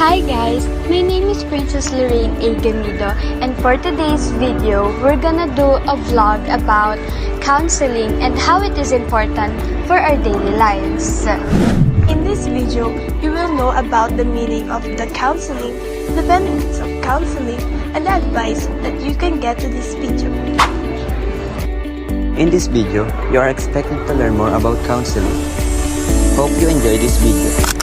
Hi guys, my name is Princess Lorraine A. Gamido, and for today's video, we're gonna do a vlog about counseling and how it is important for our daily lives. In this video, you will know about the meaning of the counseling, the benefits of counseling, and the advice that you can get to this video. In this video, you are expected to learn more about counseling. Hope you enjoy this video.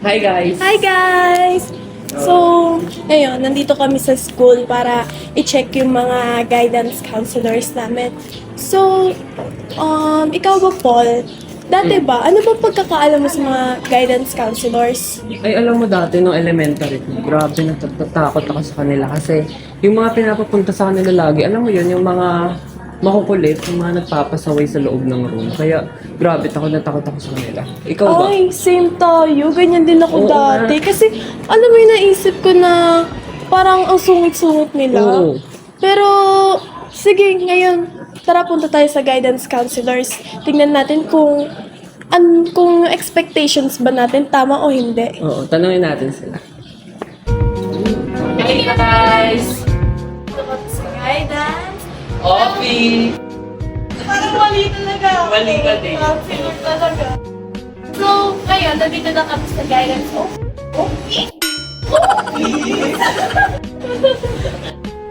Hi guys! Hi guys! So, ngayon, nandito kami sa school para i-check yung mga guidance counselors namin. So, ikaw ba, Paul? Dati ba, ano ba pagkakaalam mo sa mga guidance counselors? Ay, alam mo dati nung elementary, grabe natatakot ako sa kanila kasi yung mga pinapapunta sa kanila lagi, alam mo yun, yung mga makukulit, yung mga nagpapasaway sa loob ng room. Kaya, grabe, takot ako sa kanila. Ikaw ba? Ay, same tayo. Ganyan din ako Oo dati. nga. Kasi, alam mo yung naisip ko na parang ang sungit-sungit nila. Oo. Pero, sige, ngayon, tara punta tayo sa guidance counselors. Tingnan natin kung expectations ba natin tama o hindi. Oo, tanungin natin sila. Hey guys! Tungkol sa guidance. Opi! Parang mali talaga. Mali ka din. Counselor talaga. So, ngayon, nandito na kami sa guidance of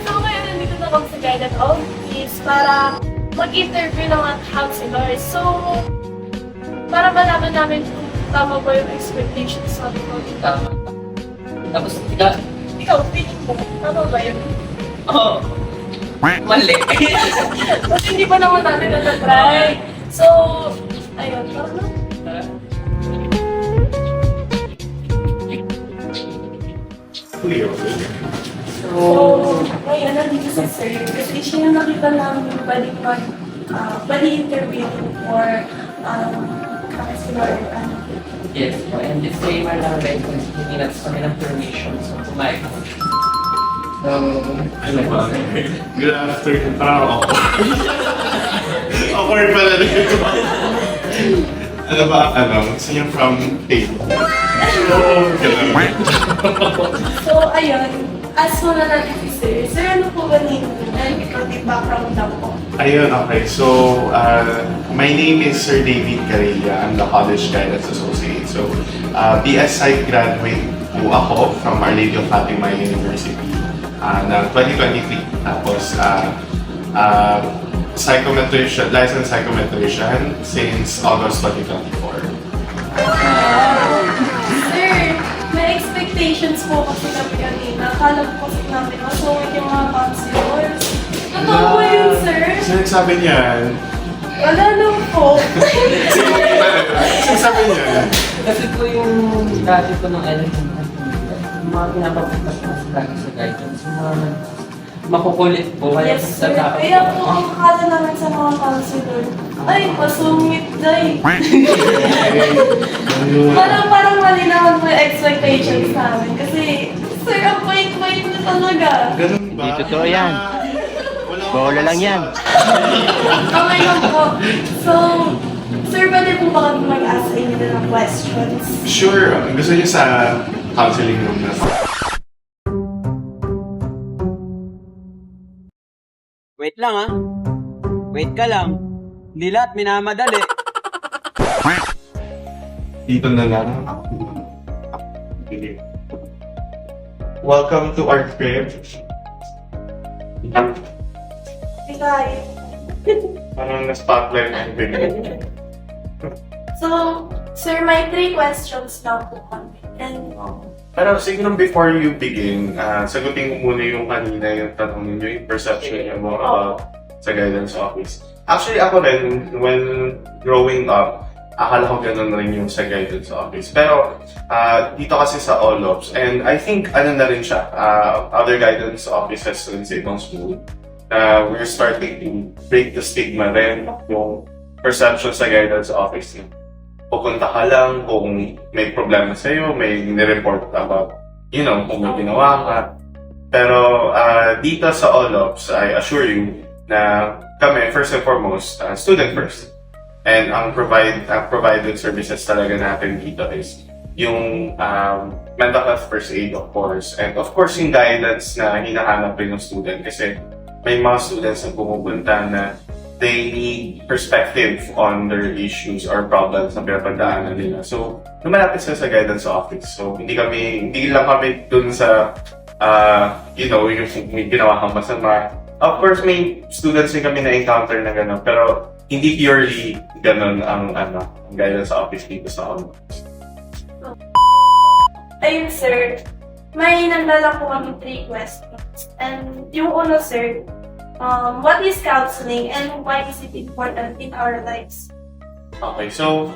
So, ngayon, nandito na kami sa guidance office para mag-interview ng mga counselors. So, para malaman namin kung tama ba yung expectations namin. Tama. Tapos, Ikaw, feeling mo, tama ba yun? Oo. Mali. Kasi hindi pa naman natin natatry. So, ayun, tara na. So, ngayon, nandito si Sir. Kasi siya yung nakita namin bali interview for counselor. Yes po, and disclaimer lang rin kung hindi natin kami ng permission so kumain. So, Ano ba? Good afternoon. Parang ako. Awkward pala dito. Ano ba? So you're from Tate? So, ayun, as muna natin si Sir. Sir, ano po ba name and ikaw di background lang po? Ayun, okay. So, my name is Sir David Carilla. I'm the College Guidance Associate. So, BS Psych graduate po ako from Our Lady of Fatima University ng 2023. Tapos, psychometrician, licensed psychometrician since August 2024. Sir, may expectations po kasi kami kanina. Akala po kasi namin masungit yung mga counselors. Totoo po yun, sir? Sinasabi niyan. Wala lang po. Sinasabi niyan. kasi po yung dati ko ng elementary, yung mga pinapapunta ko lagi sa guidance, yung mga makukulit po, kaya Yes, sa sir. tao. Kaya po, ang akala namin sa mga counselor, ay, pasungit day. Parang mali naman po yung expectations namin. Kasi, sir, ang bait-bait na talaga. Ganun ba? Hindi totoo yan. Bola lang yan. Okay lang po. So, sir, pwede po ba kami mag-ask sa inyo ng questions? Sure. Gusto niyo sa counseling room na? Wait lang ah. Wait ka lang. Hindi lahat minamadali. Dito na lang. Welcome to our crib. Hey, guys. Parang na-spotlight ang bigay. So, sir, may 3 questions lang po kami. And, Pero siguro before you begin, sagutin ko muna yung kanina yung tanong ninyo, yung perception niyo mo about sa guidance office. Actually, ako rin, when growing up, akala ko ganun rin yung sa guidance office. Pero dito kasi sa OLOPS, and I think ano na rin siya, other guidance offices rin sa ibang school, we're starting to break the stigma rin yung perception sa guidance office. Pupunta ka lang kung may problema sa'yo, may nireport about, kung may ginawa ka. Pero dito sa OLOPS, I assure you na kami, first and foremost, student first. And ang provided services talaga natin dito is yung mental health first aid, of course. And of course, yung guidance na hinahanap rin ng student. Kasi may mga students na pumupunta na they need perspective on their issues or problems na pinapagdaanan nila. So, lumalapit sila sa guidance office. So, hindi lang kami dun sa, yung may ginawa kang masama. Of course, may students din kami na-encounter na gano'n, pero hindi purely gano'n ang guidance office dito sa Onward. Ayun, sir. May nagdala po kami 3 questions. And yung uno, sir, what is counseling and why is it important in our lives? Okay, so,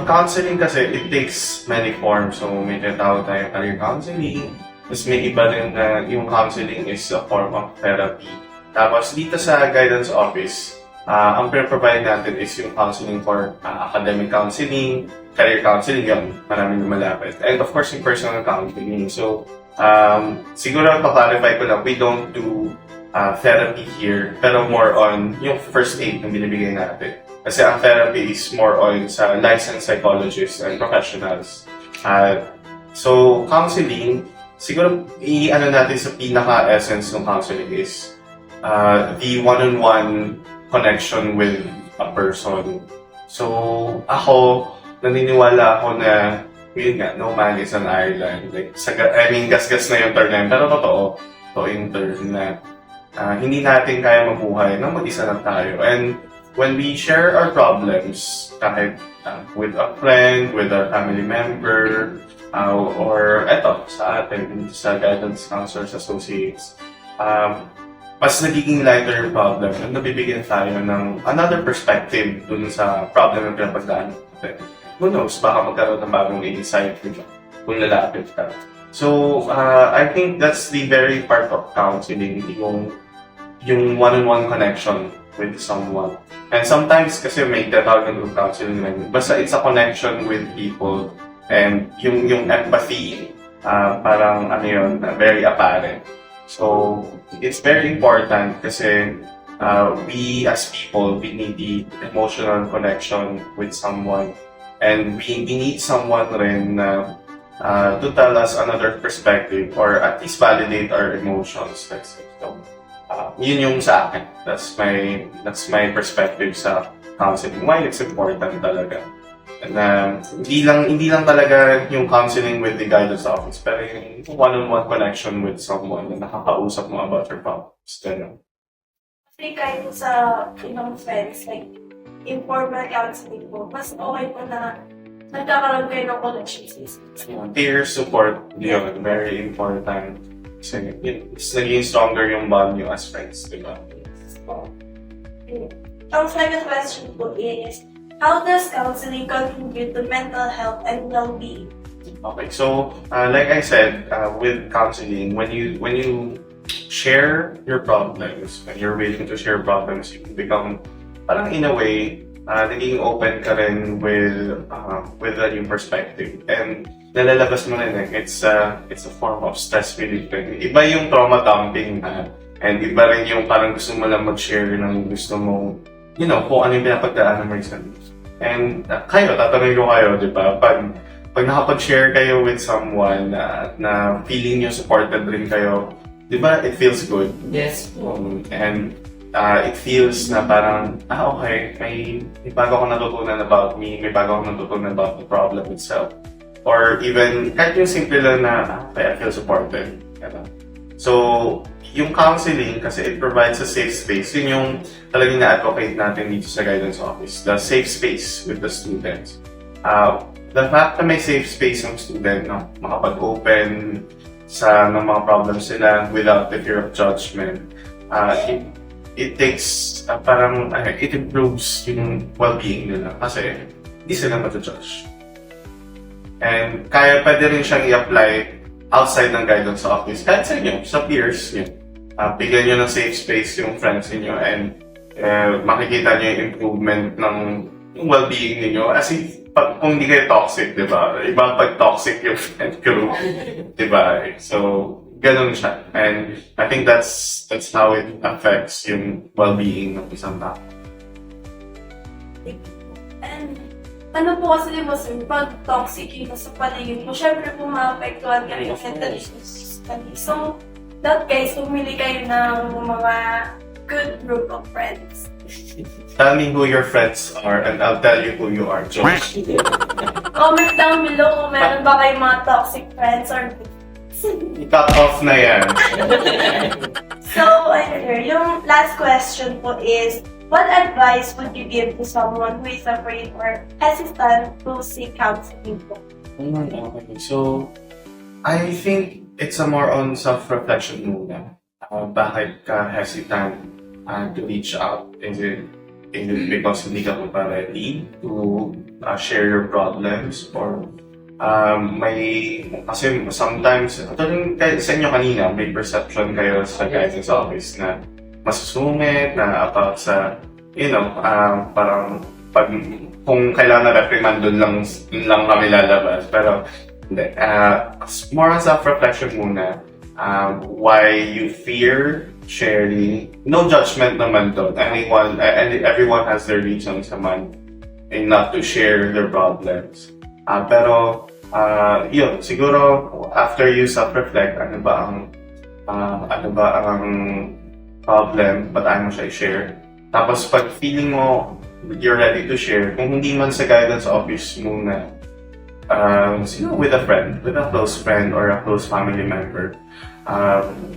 counseling kasi, it takes many forms. So, may tinatawag tayo career counseling. Tapos may iba rin na yung counseling is a form of therapy. Tapos, dito sa guidance office, ang provide natin is yung counseling for academic counseling, career counseling, yun, maraming malapit. And of course, yung personal counseling. So, siguro pa-clarify ko lang, we don't do therapy here, pero more on yung first aid na binibigay natin. Kasi ang therapy is more on sa licensed psychologists and professionals. So, counseling, siguro natin sa pinaka-essence ng counseling is the one-on-one connection with a person. So, ako, naniniwala ako na, yun nga, no man is an island. Like, gasgas na yung term na yun, pero totoo yung term na hindi natin kaya mabuhay nang mag-isa lang tayo. And when we share our problems, kahit with a friend, with a family member, or sa atin, sa Guidance Counselors Associates, mas nagiging lighter yung problem and nabibigyan tayo ng another perspective dun sa problem na pinapagdaan natin. Who knows, baka magkaroon ng bagong insight kung lalapit ka. So, I think that's the very part of counseling, yung one-on-one connection with someone. And sometimes kasi may tatawag ng counseling na basta it's a connection with people and yung empathy, parang very apparent. So, it's very important kasi we as people, we need the emotional connection with someone. And we need someone rin to tell us another perspective or at least validate our emotions. So, yun yung sa akin. That's my perspective sa counseling. Why it's important talaga. And hindi lang talaga yung counseling with the guidance office, pero yung one-on-one connection with someone na nakakausap mo about your problems. Ganun. Kasi kahit sa ibang friends, like informal counseling po, mas okay po na nagkakaroon kayo ng connections. Peer support, yun, very important. Kasi it's naging stronger yung bond nyo as friends, di ba? Ang second question po is, how does counseling contribute to mental health and well-being? Okay, so like I said, with counseling, when you share your problems, when you're willing to share problems, you become, parang in a way, naging open ka rin with a new perspective. And nalalabas mo rin it's a form of stress relief. Iba yung trauma dumping and iba rin yung parang gusto mo lang mag-share ng gusto mo, kung ano yung pinapagdaanan mo isa. And tatanungin ko kayo, di ba? Pag nakapag-share kayo with someone na feeling nyo supported rin kayo, di ba, it feels good? Yes. And it feels na parang, okay, may bago akong natutunan about me, may bago akong natutunan about the problem itself. Or even, kahit yung simple lang na, okay, I feel supported. Diba? So, yung counseling, kasi it provides a safe space. Yun yung talagang na-advocate natin dito sa guidance office. The safe space with the students. The fact na may safe space ng student, makapag-open ng mga problems nila without the fear of judgment, it takes, it improves yung well-being nila kasi hindi sila ma-judge. And pwede rin siyang i-apply outside ng guidance office, kahit sa inyo, sa peers nyo. Bigyan nyo ng safe space yung friends niyo and makikita nyo yung improvement ng well-being niyo. As if, kung hindi kayo toxic, di ba? Iba pag toxic yung friend group, di ba? So, ganun siya. And I think that's how it affects yung well-being ng isang tao. And ano po kasi mo sir, pag toxic yung sa paligid mo, syempre po maapektuhan ka rin mentally. So, that guys, pumili kayo ng mga good group of friends. Tell me who your friends are and I'll tell you who you are. Jokes. Comment down below kung meron ba kayong mga toxic friends or Cut off na yan. So, ayun, yung last question po is, what advice would you give to someone who is afraid or hesitant to seek counseling po? Okay. So, I think it's a more on self-reflection muna. Bakit ka hesitant to reach out? Is it because hindi ka pa ready to share your problems or kasi sometimes, ito rin sa inyo kanina, may perception kayo sa guidance office na masusungit, na about sa, parang kung kailangan reprimand dun lang kami lalabas. Pero, hindi. More on self-reflection muna. Why you fear sharing. No judgment naman doon. Everyone has their reasons naman and not to share their problems. Pero, yun, siguro, after you self-reflect, ano ba ang problem, ba't ayaw mo siya i-share? Tapos, pag feeling mo, you're ready to share, kung hindi man sa guidance office muna, with a friend, with a close friend or a close family member,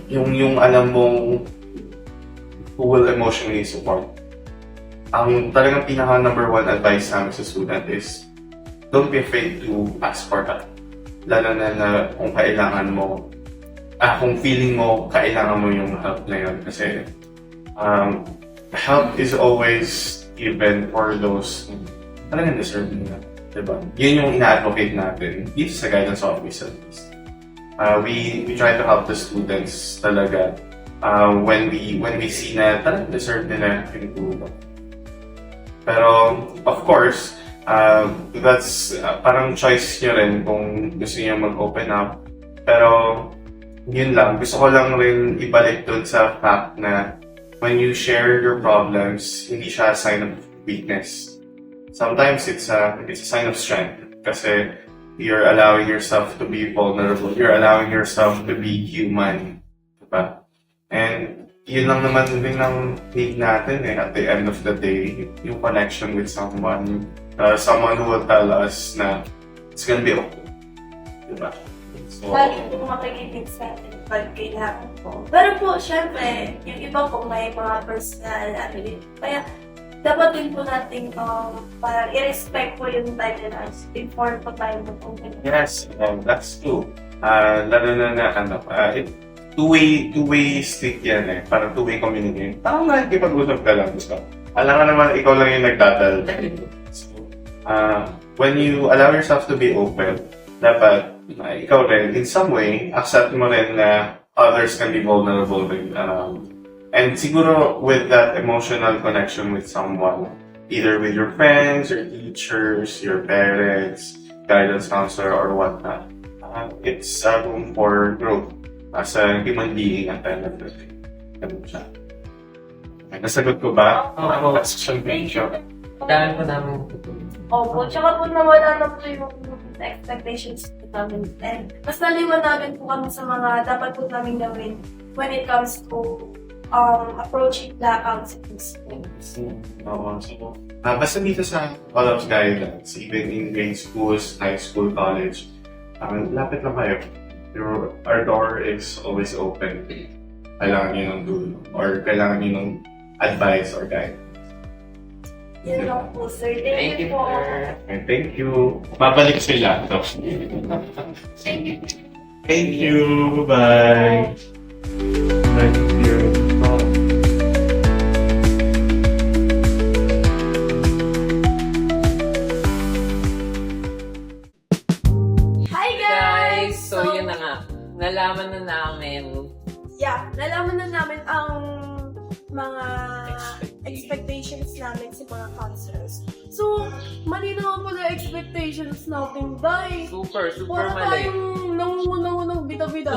yung alam mong who will emotionally support. Ang talagang pinaka number one advice namin sa student is, don't be afraid to ask for help. Lalo na kung kailangan mo, kung feeling mo, kailangan mo yung help na yun. Kasi, help is always given for those talagang deserve nila. Diba? Yun yung ina-advocate natin dito sa guidance office at least. We try to help the students talaga when we see na talagang deserve nila yung tulong. Pero, of course, that's parang choice nyo rin kung gusto nyo mag-open up. Pero, yun lang. Gusto ko lang rin ibalik dun sa fact na when you share your problems, hindi siya a sign of weakness. Sometimes it's a sign of strength kasi you're allowing yourself to be vulnerable. You're allowing yourself to be human. Diba? And yun lang naman din ang need natin at the end of the day, yung connection with someone. Someone who will tell us na it's gonna be okay. Diba? So, Lagi po makikinig sa atin pag kailangan po. Pero po, syempre, yung iba po may mga personal kaya dapat din po natin parang i-respect po yung time nila before po tayo mag-open. yes, that's true. Lalo na two-way street yan eh. Parang two-way communication. Parang nakikipag-usap ka lang. So, alam ka naman, ikaw lang yung nagdadal. So, when you allow yourself to be open, dapat ikaw rin, in some way, accept mo rin na others can be vulnerable rin. And siguro with that emotional connection with someone, either with your friends, your teachers, your parents, guidance counselor, or whatnot, it's a room for growth as a human being at the end of the day. Ganun siya. Nasagot ko ba? Oo. Question picture. Dahil po namin tutulong. Opo, tsaka po nawala na po yung expectations po namin. And mas naliwanagan po kami sa mga dapat po namin gawin when it comes to approaching the counseling. Oo. So, basta dito sa all of guidance, even in grade schools, high school, college, lapit lang kayo. Our door is always open. Kailangan nyo ng tulong or kailangan nyo ng advice or guidance. Yun lang po, sir. Thank you po. sir. And thank you. Babalik sila. So. Thank you. Thank you. Bye. Thank you. Hi Guys, guys! so yun na nga. Nalaman na namin. Yeah, nalaman na namin ang mga expectations namin sa mga counselors. So, mali na nga pala expectations natin, guys. Super Para mali. tayong nangungunang bida-bida.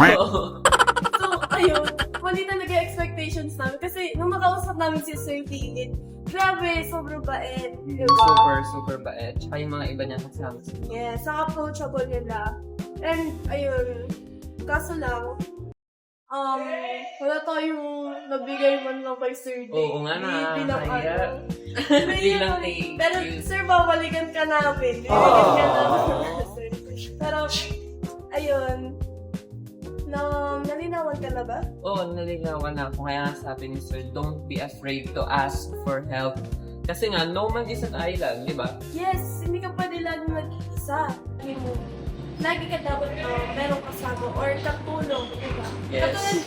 So, ayun, mali na nag-expectations namin. Kasi nung nakausap namin si Sir David, Grabe, sobrang bait. Diba? Super, super bait. Tsaka yung mga iba niya kasama. Yes, ang approachable nila. And, ayun, kaso lang, wala tayong nabigay man lang kay Sir D. Oo nga na, Bilang kaya. Bilang Bilang thank Pero, you. sir, babalikan ka namin. Bibigyan ka namin. Sir. Pero, ayun, nalinawan ka na ba? Oo, nalinawan na ako. Kaya sabi ni Sir, don't be afraid to ask for help. Kasi nga, no man is an island, di ba? Yes, hindi ka pwede laging nag-isa. Hindi mo, lagi ka dapat merong kasama or katulong, di ba? Yes. Katulad,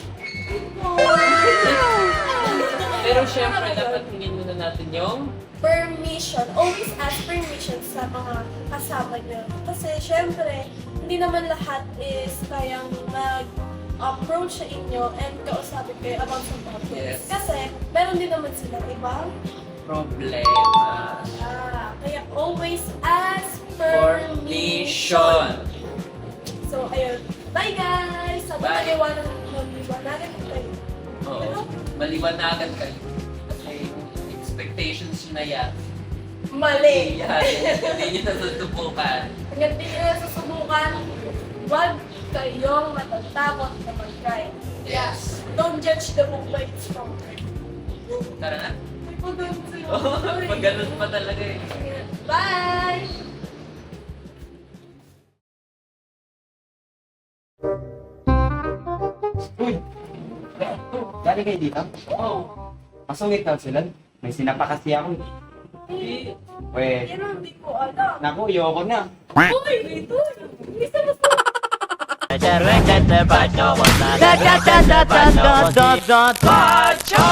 Pero syempre, dapat hingin muna natin yung permission. Always ask permission sa mga kasama niyo. Kasi syempre, hindi naman lahat is kayang mag-approach sa inyo and kausapin kayo about some topics. Yes. Kasi, meron din naman sila ibang problema. kaya always ask Permission. permission. So, ayun. Bye guys! Sabi Bye. maliwanagan kayo. Oo. Maliwanagan kayo. Kasi expectations nyo na yan. Mali! Yan. Hindi nyo natutubukan. Hanggang di nyo susubukan, huwag kayong matatakot na mag-try. Yes. Don't judge the book by its cover. Tara na. Ay, pag ganun sa'yo. Pag ganun pa talaga eh. Bye! Uy! Galing kayo dito? Oo. Pasungit na sila. May sinapa kasi ako. Eh, Weh, yan ang hindi ko alam. naku, ayoko na. Uy, ito! Isa na sa... Bacho!